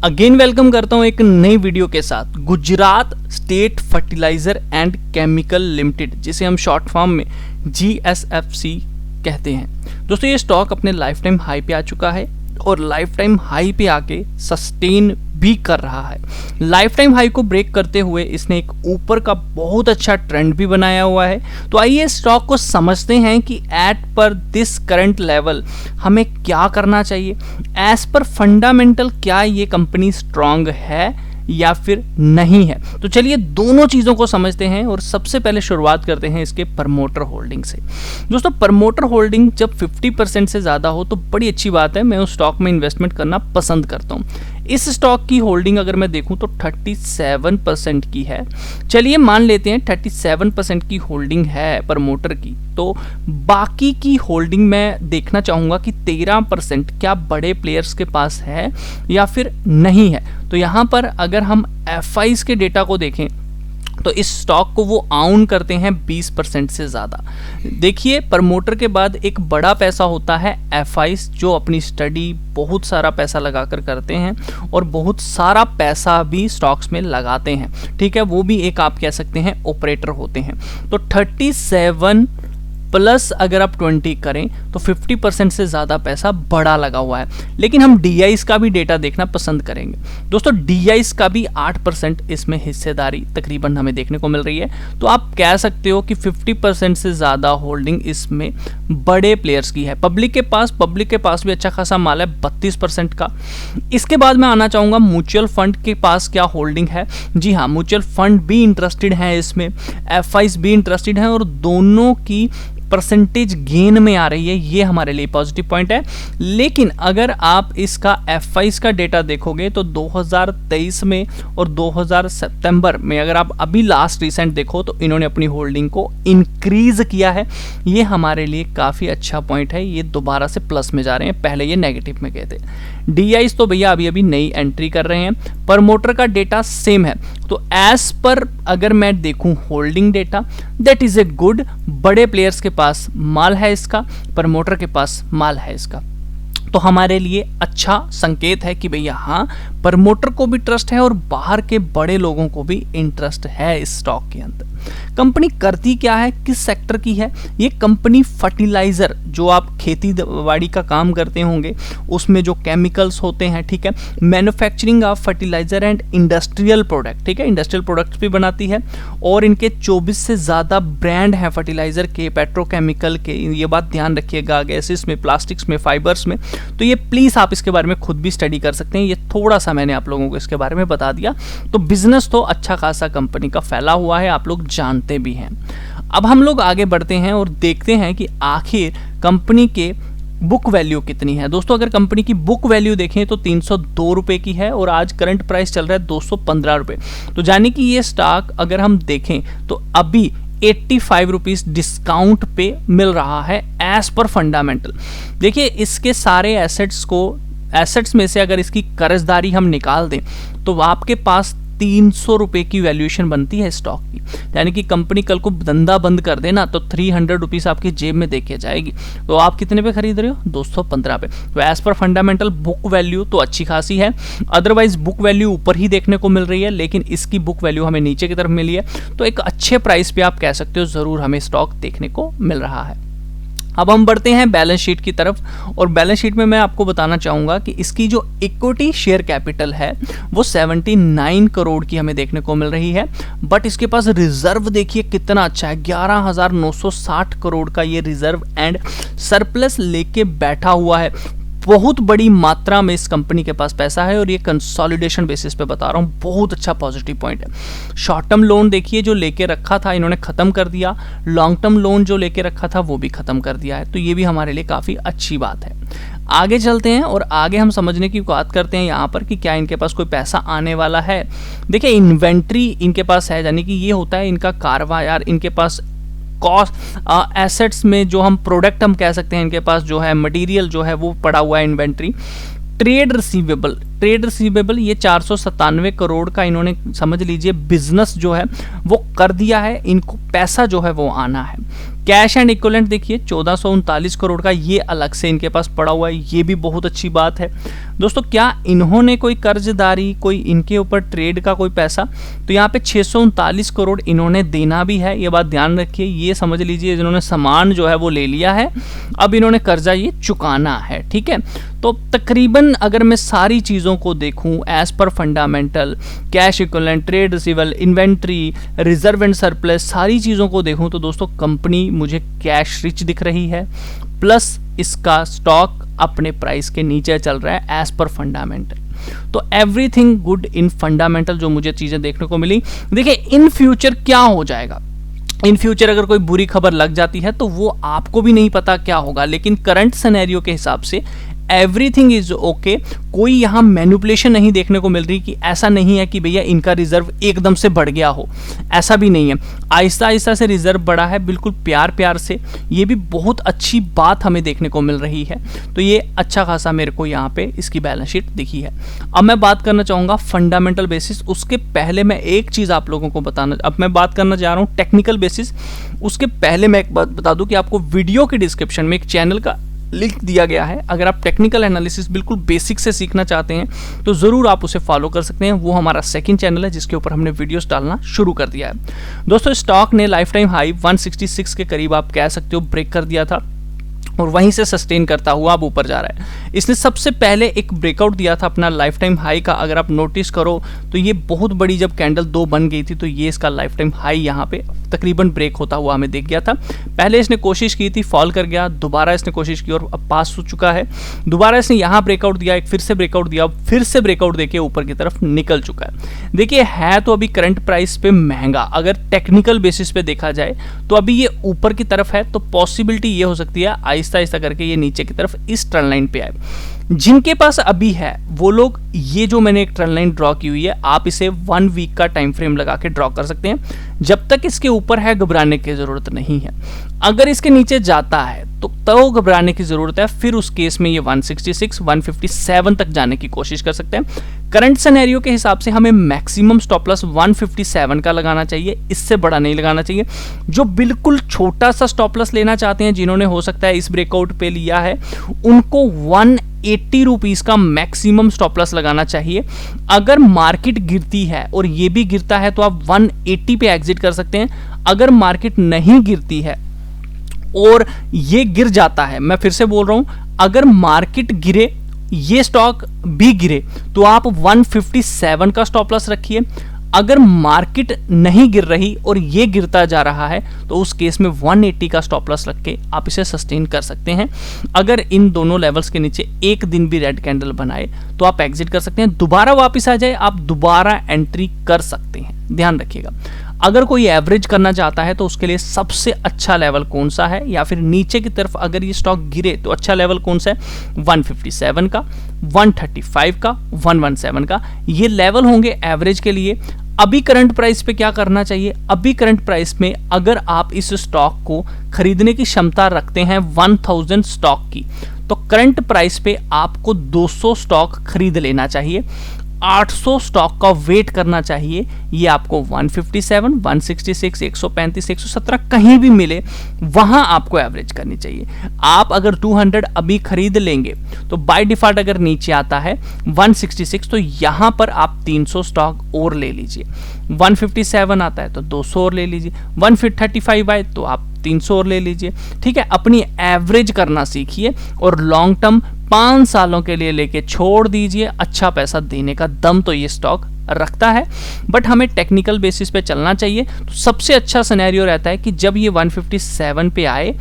Again welcome करता हूं एक नई वीडियो के साथ। Gujarat state fertiliser and chemical limited, जिसे हम शॉर्ट फॉर्म में GSFC कहते हैं। दोस्तों ये स्टॉक अपने लाइफ टाइम हाई पे आ चुका है और लाइफ टाइम हाई पे आके सस्टेन भी कर रहा है। लाइफ टाइम हाई को ब्रेक करते हुए इसने एक ऊपर का बहुत अच्छा ट्रेंड भी बनाया हुआ है। तो आइए स्टॉक को समझते हैं कि एट पर दिस करंट लेवल हमें क्या करना चाहिए। एज पर फंडामेंटल क्या ये कंपनी स्ट्रांग है या फिर नहीं है। तो चलिए दोनों चीज़ों को समझते हैं और सबसे पहले शुरुआत करते हैं इसके प्रमोटर होल्डिंग से। दोस्तों प्रमोटर होल्डिंग जब 50% से ज़्यादा हो तो बड़ी अच्छी बात है, मैं उस स्टॉक में इन्वेस्टमेंट करना पसंद करता हूँ। इस स्टॉक की होल्डिंग अगर मैं देखूं तो 37% की है। चलिए मान लेते हैं 37% की होल्डिंग है प्रमोटर की, तो बाकी की होल्डिंग मैं देखना चाहूँगा कि 13% क्या बड़े प्लेयर्स के पास है या फिर नहीं है। तो यहाँ पर अगर हम FIs के डेटा को देखें तो इस स्टॉक को वो आउन करते हैं 20% से ज़्यादा। देखिए प्रमोटर के बाद एक बड़ा पैसा होता है FIs, जो अपनी स्टडी बहुत सारा पैसा लगाकर करते हैं और बहुत सारा पैसा भी स्टॉक्स में लगाते हैं। ठीक है, वो भी एक आप कह सकते हैं ऑपरेटर होते हैं। तो 37 प्लस अगर आप 20 करें तो 50% से ज़्यादा पैसा बड़ा लगा हुआ है। लेकिन हम DIs का भी डेटा देखना पसंद करेंगे। दोस्तों DIs का भी 8% इसमें हिस्सेदारी तकरीबन हमें देखने को मिल रही है। तो आप कह सकते हो कि 50% से ज़्यादा होल्डिंग इसमें बड़े प्लेयर्स की है। पब्लिक के पास भी अच्छा खासा माल है 32% का। इसके बाद मैं आना चाहूँगा म्यूचुअल फंड के पास क्या होल्डिंग है। जी हाँ, म्यूचुअल फंड भी इंटरेस्टेड है इसमें, FIs भी इंटरेस्टेड हैं और दोनों की परसेंटेज गेन में आ रही है। ये हमारे लिए पॉजिटिव पॉइंट है। लेकिन अगर आप इसका FIs का डेटा देखोगे तो 2023 में और 2000 सितंबर में अगर आप अभी लास्ट रिसेंट देखो तो इन्होंने अपनी होल्डिंग को इंक्रीज किया है। ये हमारे लिए काफ़ी अच्छा पॉइंट है। ये दोबारा से प्लस में जा रहे हैं, पहले ये नेगेटिव में गए थे। DIs तो भैया अभी नई एंट्री कर रहे हैं। प्रमोटर का डेटा सेम है। तो एज पर अगर मैं देखूं holding data, that is a good. बड़े प्लेयर्स के पास माल है इसका, प्रमोटर के पास माल है इसका। तो हमारे लिए अच्छा संकेत है कि भैया हाँ, प्रमोटर को भी ट्रस्ट है और बाहर के बड़े लोगों को भी इंटरेस्ट है इस स्टॉक के अंदर। कंपनी करती क्या है, किस सेक्टर की है? ये कंपनी फर्टिलाइजर, जो आप खेती बाड़ी का काम करते होंगे उसमें जो केमिकल्स होते हैं, ठीक है, manufacturing of fertiliser and industrial product, ठीक है, इंडस्ट्रियल प्रोडक्ट्स भी बनाती है। और इनके 24 से ज़्यादा ब्रांड हैं फर्टिलाइजर के, पेट्रोकेमिकल के। ये बात ध्यान रखिएगा, गैसेस में, प्लास्टिक्स में, फाइबर्स में। तो ये प्लीज़ आप इसके बारे में खुद भी स्टडी कर सकते हैं। ये थोड़ा सा मैंने आप लोगों को इसके बारे में बता दिया। तो बिजनेस तो अच्छा खासा कंपनी का फैला हुआ है, आप लोग जानते भी हैं। अब हम लोग आगे बढ़ते हैं और देखते हैं कि आखिर कंपनी के बुक वैल्यू कितनी है। दोस्तों अगर कंपनी की बुक वैल्यू देखें तो 302 रुपये की है और आज करंट प्राइस चल रहा है 215 रुपये। तो जाने कि ये स्टॉक अगर हम देखें तो अभी 85 रुपीज़ डिस्काउंट पे मिल रहा है एज पर फंडामेंटल। देखिए इसके सारे एसेट्स में से अगर इसकी कर्जदारी हम निकाल दें तो आपके पास 300 रुपये की वैल्यूएशन बनती है स्टॉक की। यानी कि कंपनी कल को धंधा बंद कर देना तो 300 रुपीज़ आपकी जेब में देके जाएगी। तो आप कितने पे खरीद रहे हो? 215 पे। तो as per fundamental book value तो अच्छी खासी है। अदरवाइज बुक वैल्यू ऊपर ही देखने को मिल रही है, लेकिन इसकी बुक वैल्यू हमें नीचे की तरफ मिली है। तो एक अच्छे प्राइस पे आप कह सकते हो ज़रूर हमें स्टॉक देखने को मिल रहा है। अब हम बढ़ते हैं बैलेंस शीट की तरफ और बैलेंस शीट में मैं आपको बताना चाहूँगा कि इसकी जो इक्विटी शेयर कैपिटल है वो 79 करोड़ की हमें देखने को मिल रही है। बट इसके पास रिजर्व देखिए कितना अच्छा है, 11,960 करोड़ का ये रिजर्व एंड सरप्लस लेके बैठा हुआ है। बहुत बड़ी मात्रा में इस कंपनी के पास पैसा है और ये कंसोलिडेशन बेसिस पे बता रहा हूँ, बहुत अच्छा पॉजिटिव पॉइंट है। शॉर्ट टर्म लोन देखिए जो लेके रखा था इन्होंने ख़त्म कर दिया, लॉन्ग टर्म लोन जो लेके रखा था वो भी ख़त्म कर दिया है। तो ये भी हमारे लिए काफ़ी अच्छी बात है। आगे चलते हैं और आगे हम समझने की बात करते हैं यहाँ पर कि क्या इनके पास कोई पैसा आने वाला है। देखिए इन्वेंट्री इनके पास है, यानी कि ये होता है इनका कारवा। यार इनके पास कॉस्ट एसेट्स में जो हम प्रोडक्ट हम कह सकते हैं, इनके पास जो है मटेरियल जो है वो पड़ा हुआ है इन्वेंट्री। ट्रेड ट्रेड रिसीवेबल ये 497 करोड़ का इन्होंने समझ लीजिए बिजनेस जो है वो कर दिया है, इनको पैसा जो है वो आना है। कैश एंड इक्विवेलेंट देखिए 1439 करोड़ का ये अलग से इनके पास पड़ा हुआ है, ये भी बहुत अच्छी बात है। दोस्तों क्या इन्होंने कोई कर्जदारी, कोई इनके ऊपर ट्रेड का कोई पैसा, तो यहाँ पे 639 करोड़ इन्होंने देना भी है, ये बात ध्यान रखिए। ये समझ लीजिए जिन्होंने सामान जो है वो ले लिया है, अब इन्होंने कर्जा ये चुकाना है, ठीक है। तो तकरीबन अगर मैं सारी चीज़ों को देखूं as per fundamental, cash equivalent, trade receivable, inventory, reserve and surplus, सारी चीज़ों को देखूं तो दोस्तों कंपनी मुझे कैश रिच दिख रही है, प्लस इसका स्टॉक अपने प्राइस के नीचे चल रहा है एज पर फंडामेंटल। तो एवरीथिंग गुड इन फंडामेंटल जो मुझे चीज़ें देखने को मिली। देखिए इन फ्यूचर क्या हो जाएगा, इन फ्यूचर अगर कोई बुरी खबर लग जाती है तो वो आपको भी नहीं पता क्या होगा, लेकिन करंट सिनेरियो के हिसाब से एवरीथिंग इज ओके। कोई यहाँ मैनिपुलेशन नहीं देखने को मिल रही कि ऐसा नहीं है कि भैया इनका रिजर्व एकदम से बढ़ गया हो, ऐसा भी नहीं है। आहिस्ता आहिस्ता से रिजर्व बढ़ा है, बिल्कुल प्यार प्यार से, ये भी बहुत अच्छी बात हमें देखने को मिल रही है। तो ये अच्छा खासा मेरे को यहाँ पे इसकी बैलेंस शीट दिखी है। अब मैं बात करना चाहूँगा फंडामेंटल बेसिस, उसके पहले मैं एक चीज़ आप लोगों को बताना, अब मैं बात करना चाह रहा हूँ टेक्निकल बेसिस। उसके पहले मैं एक बात बता दूँ कि आपको वीडियो के डिस्क्रिप्शन में एक चैनल का लिंक दिया गया है। अगर आप टेक्निकल एनालिसिस बिल्कुल बेसिक से सीखना चाहते हैं तो ज़रूर आप उसे फॉलो कर सकते हैं। वो हमारा सेकंड चैनल है जिसके ऊपर हमने वीडियोस डालना शुरू कर दिया है। दोस्तों स्टॉक ने लाइफ टाइम हाई 166 के करीब आप कह सकते हो ब्रेक कर दिया था और वहीं से सस्टेन करता हुआ अब ऊपर जा रहा है। इसने सबसे पहले एक ब्रेकआउट दिया था अपना लाइफ टाइम हाई का, अगर आप नोटिस करो तो ये बहुत बड़ी जब कैंडल 2 बन गई थी तो ये इसका लाइफ टाइम हाई यहाँ पे तकरीबन ब्रेक होता हुआ हमें दिख गया था। पहले इसने कोशिश की थी, फॉल कर गया, दोबारा इसने कोशिश की और अब पास हो चुका है। दोबारा इसने यहाँ ब्रेकआउट दिया, एक फिर से ब्रेकआउट दिया, फिर से ब्रेकआउट देके ऊपर की तरफ निकल चुका है। देखिए है तो अभी करंट प्राइस पे महंगा, अगर टेक्निकल बेसिस पे देखा जाए तो अभी ये ऊपर की तरफ है, तो पॉसिबिलिटी ये हो सकती है आहिस्ता आहिस्ता करके ये नीचे की तरफ इस ट्रेंड लाइन पे आए। जिनके पास अभी है वो लोग, ये जो मैंने एक ट्रेंड लाइन ड्रॉ की हुई है, आप इसे 1 वीक का टाइम फ्रेम लगा के ड्रॉ कर सकते हैं। जब तक इसके ऊपर है घबराने की जरूरत नहीं है। अगर इसके नीचे जाता है तो घबराने की जरूरत है, फिर उस केस में ये 166 157 तक जाने की कोशिश कर सकते हैं। करंट सिनेरियो के हिसाब से हमें मैक्सिमम स्टॉप लॉस 157 का लगाना चाहिए, इससे बड़ा नहीं लगाना चाहिए। जो बिल्कुल छोटा सा स्टॉप लॉस लेना चाहते हैं, जिन्होंने हो सकता है इस ब्रेकआउट पे लिया है, उनको 180 रुपीज का मैक्सिमम स्टॉप लॉस लगाना चाहिए। अगर मार्केट गिरती है और ये भी गिरता है तो आप 180 पे एग्जिट कर सकते हैं। अगर मार्केट नहीं गिरती है और ये गिर जाता है, मैं फिर से बोल रहा हूं, अगर मार्केट गिरे, ये स्टॉक भी गिरे, तो आप 157 का स्टॉप लॉस रखिए। अगर मार्केट नहीं गिर रही और ये गिरता जा रहा है तो उस केस में 180 का स्टॉप लॉस रख के आप इसे सस्टेन कर सकते हैं। अगर इन दोनों लेवल्स के नीचे एक दिन भी रेड कैंडल बनाए तो आप एग्जिट कर सकते हैं। दोबारा वापस आ जाए, आप दोबारा एंट्री कर सकते हैं, ध्यान रखिएगा। अगर कोई एवरेज करना चाहता है तो उसके लिए सबसे अच्छा लेवल कौन सा है, या फिर नीचे की तरफ अगर ये स्टॉक गिरे तो अच्छा लेवल कौन सा है, 157 का, 135 का, 117 का, ये लेवल होंगे एवरेज के लिए। अभी करंट प्राइस पे क्या करना चाहिए, अभी करंट प्राइस में अगर आप इस स्टॉक को खरीदने की क्षमता रखते हैं 1000 स्टॉक की, तो करंट प्राइस पे आपको 200 स्टॉक खरीद लेना चाहिए। 800 स्टॉक का वेट करना चाहिए। ये आपको 157, 166, 135, 117 कहीं भी मिले वहां आपको एवरेज करनी चाहिए। आप अगर 200 अभी खरीद लेंगे तो बाय डिफॉल्ट अगर नीचे आता है 166, तो यहां पर आप 300 स्टॉक और ले लीजिए। 157 आता है तो 200 और ले लीजिए। 135 आए तो आप 300 और ले लीजिए। ठीक है, अपनी एवरेज करना सीखिए और लॉन्ग टर्म 5 सालों के लिए लेके छोड़ दीजिए। अच्छा पैसा देने का दम तो ये स्टॉक रखता है, बट हमें टेक्निकल बेसिस पे चलना चाहिए। तो सबसे अच्छा सिनेरियो रहता है कि जब ये 157 पे आए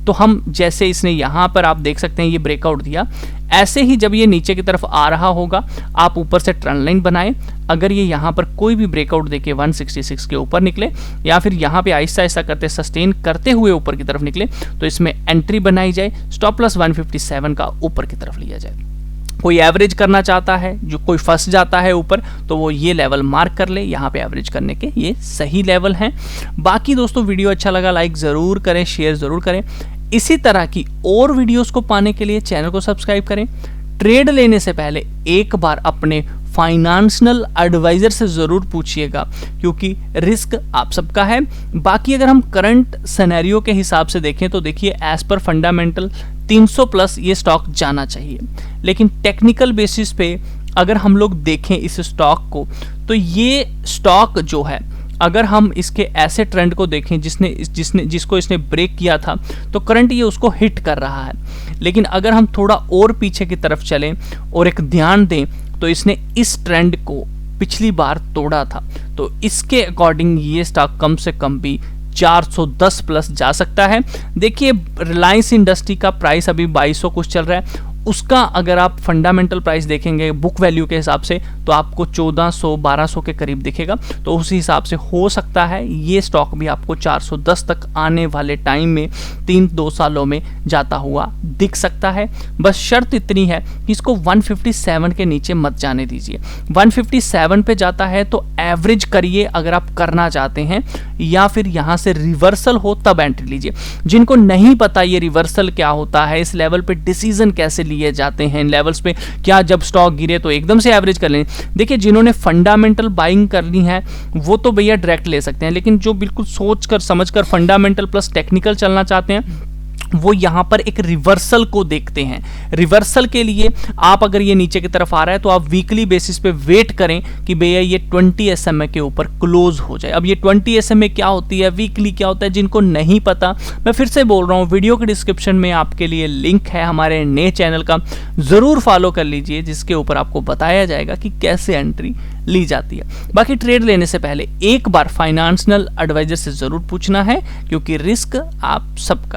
तो हम, जैसे इसने यहाँ पर आप देख सकते हैं ये ब्रेकआउट दिया, ऐसे ही जब ये नीचे की तरफ आ रहा होगा आप ऊपर से ट्रेंड लाइन बनाए। अगर ये यहाँ पर कोई भी ब्रेकआउट देके 166 के ऊपर निकले या फिर यहाँ पे आहिस्ता आहिस्ता करते सस्टेन करते हुए ऊपर की तरफ निकले तो इसमें एंट्री बनाई जाए, स्टॉप लॉस 157 का ऊपर की तरफ लिया जाए। कोई एवरेज करना चाहता है, जो कोई फंस जाता है ऊपर, तो वो ये लेवल मार्क कर ले, यहाँ पे एवरेज करने के ये सही लेवल हैं। बाकी दोस्तों वीडियो अच्छा लगा लाइक ज़रूर करें, शेयर ज़रूर करें। इसी तरह की और वीडियोस को पाने के लिए चैनल को सब्सक्राइब करें। ट्रेड लेने से पहले एक बार अपने फाइनेंशियल एडवाइजर से ज़रूर पूछिएगा, क्योंकि रिस्क आप सबका है। बाकी अगर हम करंट सिनेरियो के हिसाब से देखें तो देखिए एज पर फंडामेंटल 300 प्लस ये स्टॉक जाना चाहिए, लेकिन टेक्निकल बेसिस पे अगर हम लोग देखें इस स्टॉक को तो ये स्टॉक जो है, अगर हम इसके ऐसे ट्रेंड को देखें जिसको इसने ब्रेक किया था, तो करंट ये उसको हिट कर रहा है। लेकिन अगर हम थोड़ा और पीछे की तरफ चलें और एक ध्यान दें तो इसने इस ट्रेंड को पिछली बार तोड़ा था, तो इसके अकॉर्डिंग ये स्टॉक कम से कम भी 410 प्लस जा सकता है। देखिए रिलायंस इंडस्ट्री का प्राइस अभी 2200 कुछ चल रहा है, उसका अगर आप फंडामेंटल प्राइस देखेंगे बुक वैल्यू के हिसाब से तो आपको 1400-1200 के करीब दिखेगा। तो उसी हिसाब से हो सकता है ये स्टॉक भी आपको 410 तक आने वाले टाइम में 3-2 सालों में जाता हुआ दिख सकता है। बस शर्त इतनी है कि इसको 157 के नीचे मत जाने दीजिए। 157 पे जाता है तो एवरेज करिए अगर आप करना चाहते हैं, या फिर यहाँ से रिवर्सल हो तब एंट्री लीजिए। जिनको नहीं पता ये रिवर्सल क्या होता है, इस लेवल पे डिसीजन कैसे लिए जाते हैं, इन लेवल्स पे क्या जब स्टॉक गिरे तो एकदम से एवरेज कर लें। देखिए जिन्होंने फंडामेंटल बाइंग करनी है वो तो भैया डायरेक्ट ले सकते हैं, लेकिन जो बिल्कुल सोच कर समझ कर फंडामेंटल प्लस टेक्निकल चलना चाहते हैं वो यहाँ पर एक रिवर्सल को देखते हैं। रिवर्सल के लिए आप अगर ये नीचे की तरफ आ रहा है तो आप वीकली बेसिस पे वेट करें कि भैया ये 20 SMA के ऊपर क्लोज हो जाए। अब ये 20 SMA क्या होती है, वीकली क्या होता है, जिनको नहीं पता मैं फिर से बोल रहा हूँ, वीडियो के डिस्क्रिप्शन में आपके लिए लिंक है हमारे नए चैनल का, ज़रूर फॉलो कर लीजिए, जिसके ऊपर आपको बताया जाएगा कि कैसे एंट्री ली जाती है। बाकी ट्रेड लेने से पहले एक बार फाइनेंशियल एडवाइजर से ज़रूर पूछना है, क्योंकि रिस्क आप सबका